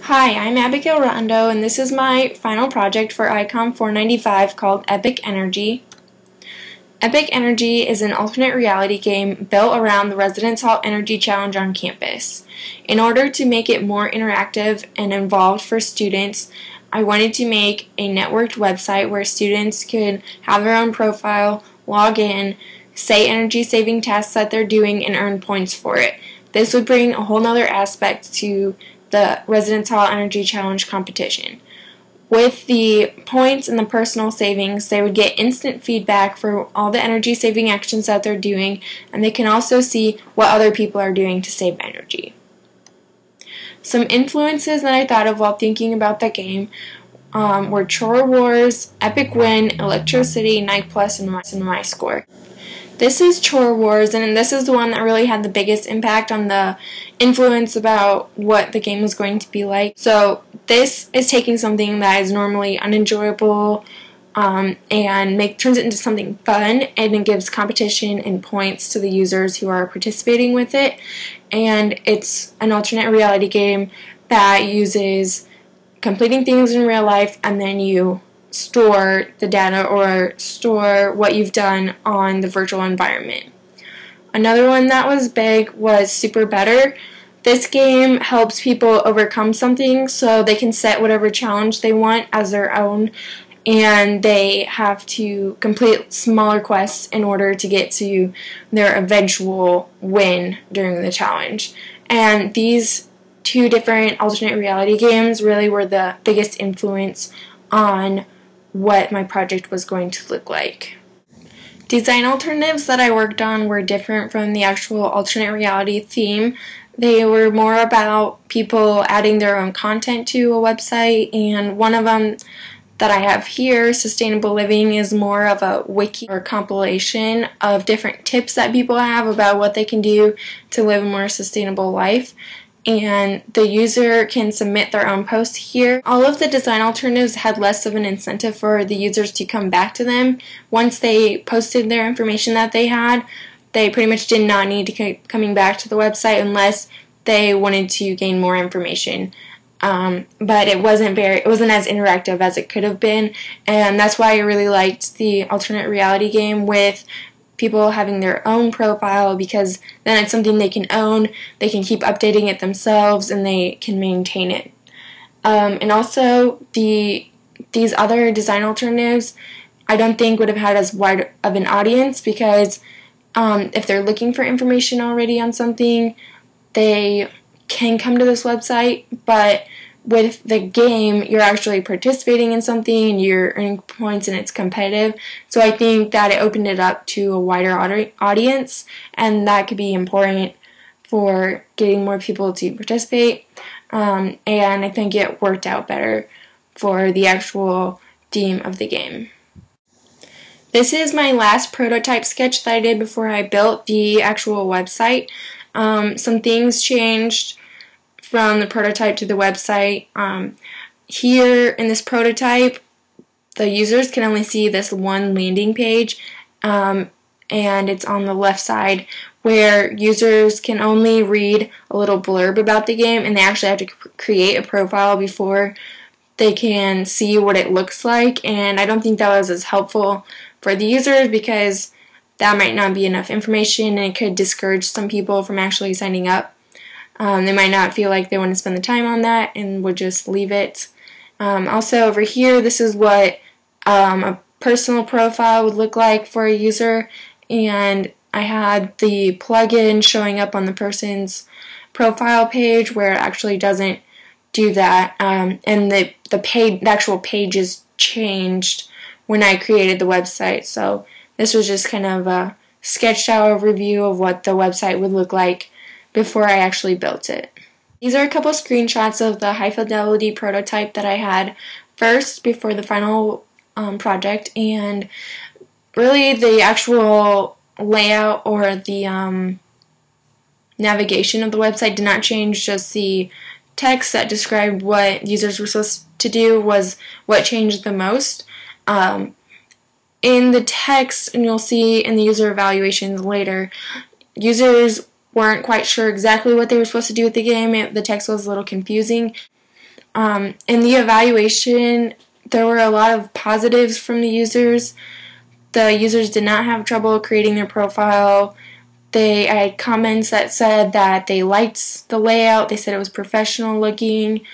Hi, I'm Abigail Rondo, and this is my final project for ICOM 495 called Epic Energy. Epic Energy is an alternate reality game built around the Residence Hall Energy Challenge on campus. In order to make it more interactive and involved for students, I wanted to make a networked website where students could have their own profile, log in, say energy-saving tasks that they're doing, and earn points for it. This would bring a whole nother aspect to the Residence Hall Energy Challenge competition. With the points and the personal savings, they would get instant feedback for all the energy saving actions that they're doing, and they can also see what other people are doing to save energy. Some influences that I thought of while thinking about the game were Chore Wars, Epic Win, Electricity, Night Plus, and My Score. This is Chore Wars, and this is the one that really had the biggest impact on the influence about what the game was going to be like. So this is taking something that is normally unenjoyable and turns it into something fun, and it gives competition and points to the users who are participating with it. And it's an alternate reality game that uses completing things in real life, and then you store the data or store what you've done on the virtual environment. Another one that was big was Super Better. This game helps people overcome something, so they can set whatever challenge they want as their own, and they have to complete smaller quests in order to get to their eventual win during the challenge. And these two different alternate reality games really were the biggest influence on what my project was going to look like. Design alternatives that I worked on were different from the actual alternate reality theme. They were more about people adding their own content to a website, and one of them that I have here, Sustainable Living, is more of a wiki or compilation of different tips that people have about what they can do to live a more sustainable life. And the user can submit their own post here. All of the design alternatives had less of an incentive for the users to come back to them. Once they posted their information that they had, they pretty much did not need to keep coming back to the website unless they wanted to gain more information. But it wasn't as interactive as it could have been, and that's why I really liked the alternate reality game with people having their own profile, because then it's something they can own, they can keep updating it themselves, and they can maintain it. And also, these other design alternatives I don't think would have had as wide of an audience, because if they're looking for information already on something, they can come to this website, but with the game, you're actually participating in something and you're earning points and it's competitive. So I think that it opened it up to a wider audience, and that could be important for getting more people to participate. And I think it worked out better for the actual theme of the game. This is my last prototype sketch that I did before I built the actual website. Some things changed from the prototype to the website. Here in this prototype, the users can only see this one landing page, and it's on the left side, where users can only read a little blurb about the game, and they actually have to create a profile before they can see what it looks like. And I don't think that was as helpful for the users, because that might not be enough information, and it could discourage some people from actually signing up. They might not feel like they want to spend the time on that and would just leave it. Also over here, this is what a personal profile would look like for a user, and I had the plugin showing up on the person's profile page where it actually doesn't do that, and the actual page is changed when I created the website. So this was just kind of a sketched out overview of what the website would look like before I actually built it. These are a couple screenshots of the high fidelity prototype that I had first before the final project, and really the actual layout or the navigation of the website did not change, just the text that described what users were supposed to do was what changed the most. In the text, and you'll see in the user evaluations later, users weren't quite sure exactly what they were supposed to do with the game. The text was a little confusing. In the evaluation, there were a lot of positives from the users. The users did not have trouble creating their profile. They had comments that said that they liked the layout. They said it was professional looking.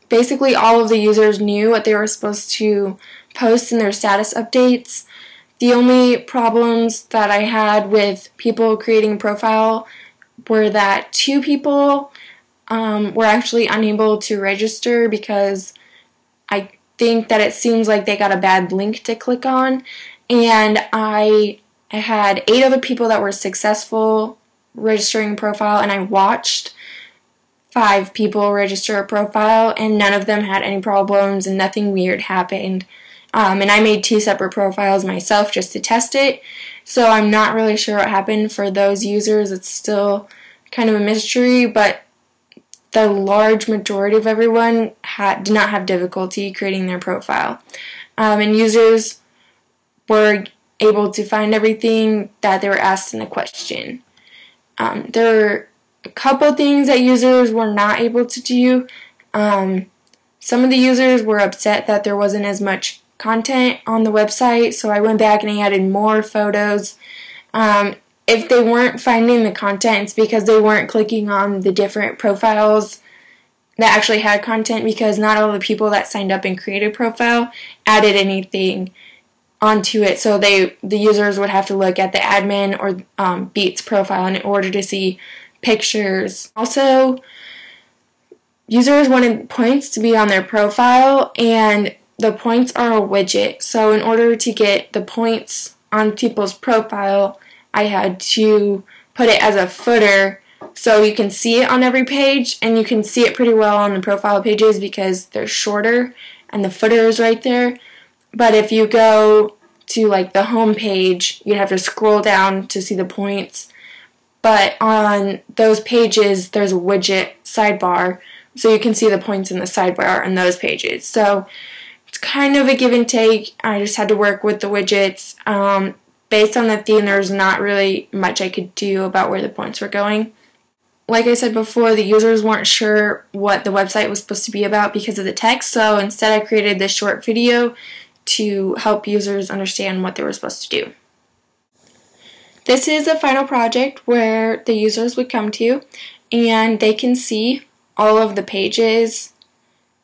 Basically all of the users knew what they were supposed to post in their status updates. The only problems that I had with people creating a profile were that 2 people were actually unable to register because I think that it seems like they got a bad link to click on, and I had 8 other people that were successful registering a profile, and I watched 5 people register a profile, and none of them had any problems and nothing weird happened. And I made 2 separate profiles myself just to test it, so I'm not really sure what happened for those users. It's still kind of a mystery, but the large majority of everyone did not have difficulty creating their profile. And users were able to find everything that they were asked in the question. There were a couple things that users were not able to do. Some of the users were upset that there wasn't as much content on the website, so I went back and I added more photos. If they weren't finding the content, it's because they weren't clicking on the different profiles that actually had content, because not all the people that signed up and created a profile added anything onto it, so the users would have to look at the admin or Beat's profile in order to see pictures. Also, users wanted points to be on their profile, and the points are a widget. So in order to get the points on people's profile, I had to put it as a footer so you can see it on every page, and you can see it pretty well on the profile pages because they're shorter and the footer is right there. But if you go to like the home page, you'd have to scroll down to see the points. But on those pages, there's a widget sidebar, so you can see the points in the sidebar on those pages. So it's kind of a give and take. I just had to work with the widgets. Based on the theme, there's not really much I could do about where the points were going. Like I said before, the users weren't sure what the website was supposed to be about because of the text, so instead I created this short video to help users understand what they were supposed to do. This is a final project where the users would come to and they can see all of the pages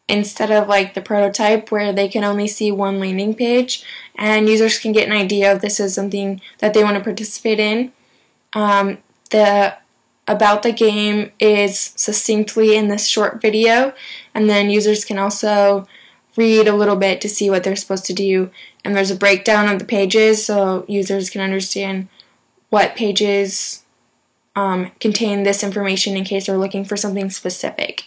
instead of like the prototype where they can only see one landing page, and users can get an idea if this is something that they want to participate in. The about the game is succinctly in this short video, and then users can also read a little bit to see what they're supposed to do, and there's a breakdown of the pages so users can understand what pages contain this information in case they're looking for something specific.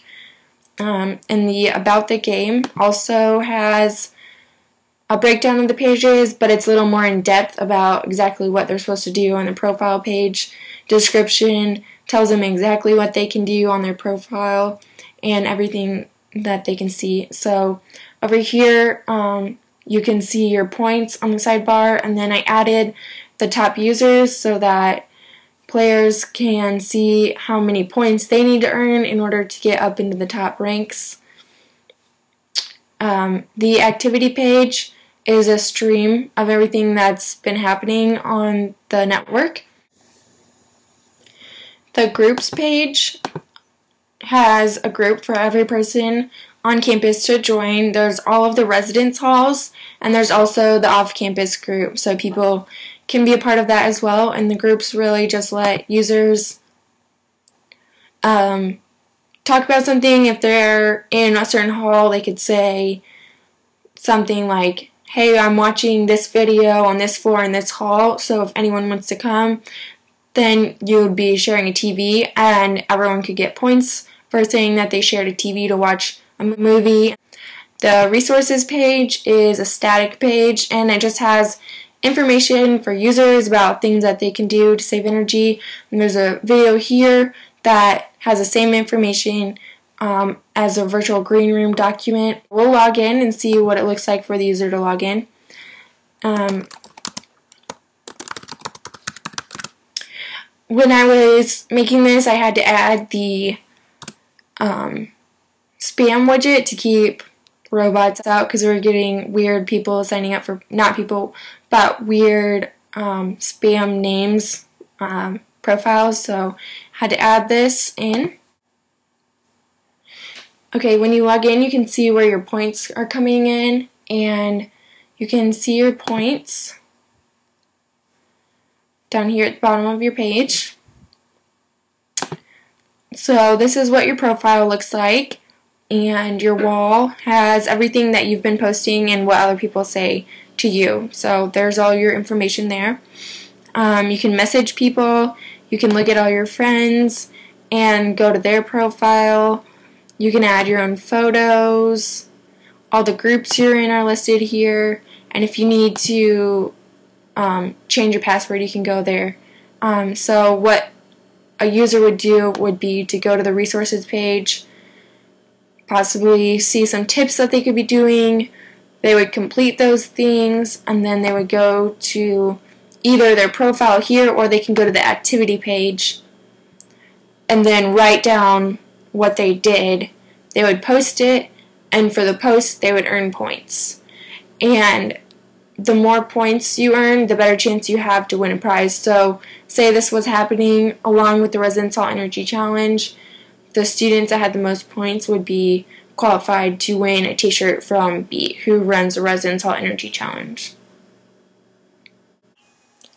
And the About the Game also has a breakdown of the pages, but it's a little more in depth about exactly what they're supposed to do on the profile page. Description tells them exactly what they can do on their profile and everything that they can see. So over here, you can see your points on the sidebar, and then I added the top users so that players can see how many points they need to earn in order to get up into the top ranks. The activity page is a stream of everything that's been happening on the network. The groups page has a group for every person on campus to join. There's all of the residence halls, and there's also the off-campus group, so people can be a part of that as well. And the groups really just let users talk about something. If they're in a certain hall, they could say something like, hey, I'm watching this video on this floor in this hall, so if anyone wants to come, then you would be sharing a TV, and everyone could get points for saying that they shared a TV to watch a movie. The resources page is a static page, and it just has information for users about things that they can do to save energy. And there's a video here that has the same information as a virtual green room document. We'll log in and see what it looks like for the user to log in. When I was making this, I had to add the spam widget to keep robots out, because we were getting weird people signing up for, not people, but weird spam names profiles, so had to add this in. Okay, when you log in, you can see where your points are coming in, and you can see your points down here at the bottom of your page. So this is what your profile looks like, and your wall has everything that you've been posting and what other people say to you. So there's all your information there. You can message people, you can look at all your friends and go to their profile. You can add your own photos. All the groups you're in are listed here, and if you need to change your password, you can go there. So what a user would do would be to go to the resources page, possibly see some tips that they could be doing. They would complete those things, and then they would go to either their profile here, or they can go to the activity page and then write down what they did. They would post it, and for the post they would earn points. And the more points you earn, the better chance you have to win a prize. So say this was happening along with the Resident Salt Energy Challenge, the students that had the most points would be qualified to win a t-shirt from Beat, who runs the Resident Salt Energy Challenge.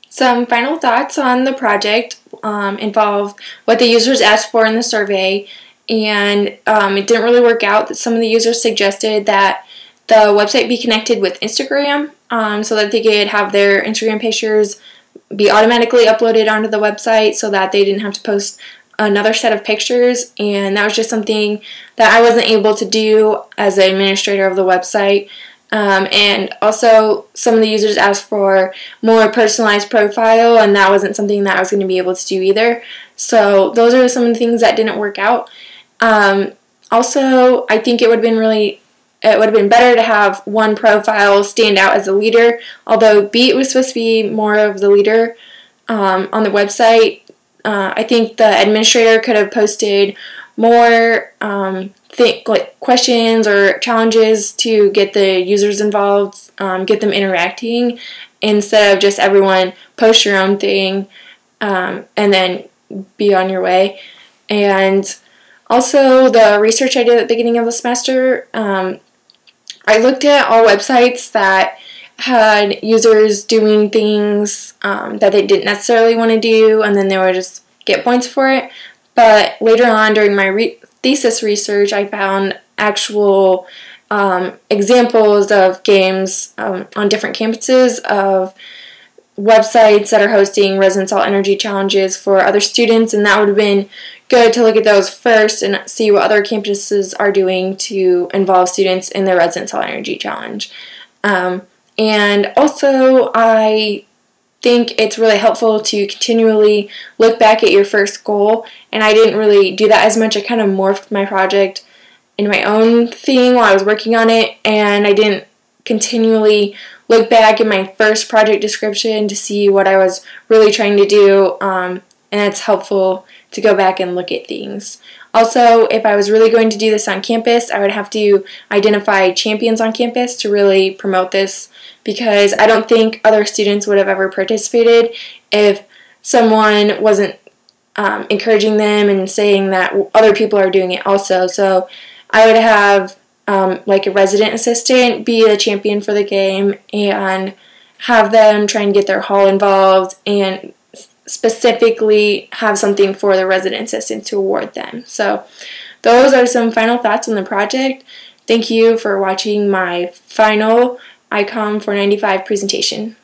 Some final thoughts on the project involve what the users asked for in the survey, and it didn't really work out. Some of the users suggested that the website be connected with Instagram so that they could have their Instagram pictures be automatically uploaded onto the website so that they didn't have to post another set of pictures, and that was just something that I wasn't able to do as the administrator of the website. And also some of the users asked for more personalized profile, and that wasn't something that I was going to be able to do either. So those are some of the things that didn't work out. Also, I think it would have been better to have one profile stand out as a leader. Although Beat was supposed to be more of the leader on the website, I think the administrator could have posted more like questions or challenges to get the users involved, get them interacting, instead of just everyone post your own thing and then be on your way. And also the research I did at the beginning of the semester, I looked at all websites that had users doing things that they didn't necessarily want to do, and then they would just get points for it. But later on during my thesis research, I found actual examples of games on different campuses of websites that are hosting Resident Salt Energy challenges for other students, and that would have been good to look at those first and see what other campuses are doing to involve students in the Resident Salt Energy Challenge. And also, I think it's really helpful to continually look back at your first goal, and I didn't really do that as much. I kind of morphed my project in my own thing while I was working on it, and I didn't continually look back at my first project description to see what I was really trying to do, and it's helpful to go back and look at things. Also, if I was really going to do this on campus, I would have to identify champions on campus to really promote this, because I don't think other students would have ever participated if someone wasn't encouraging them and saying that other people are doing it also. So I would have like a resident assistant be the champion for the game and have them try and get their hall involved and specifically have something for the resident assistant to award them. So those are some final thoughts on the project. Thank you for watching my final ICOM 495 presentation.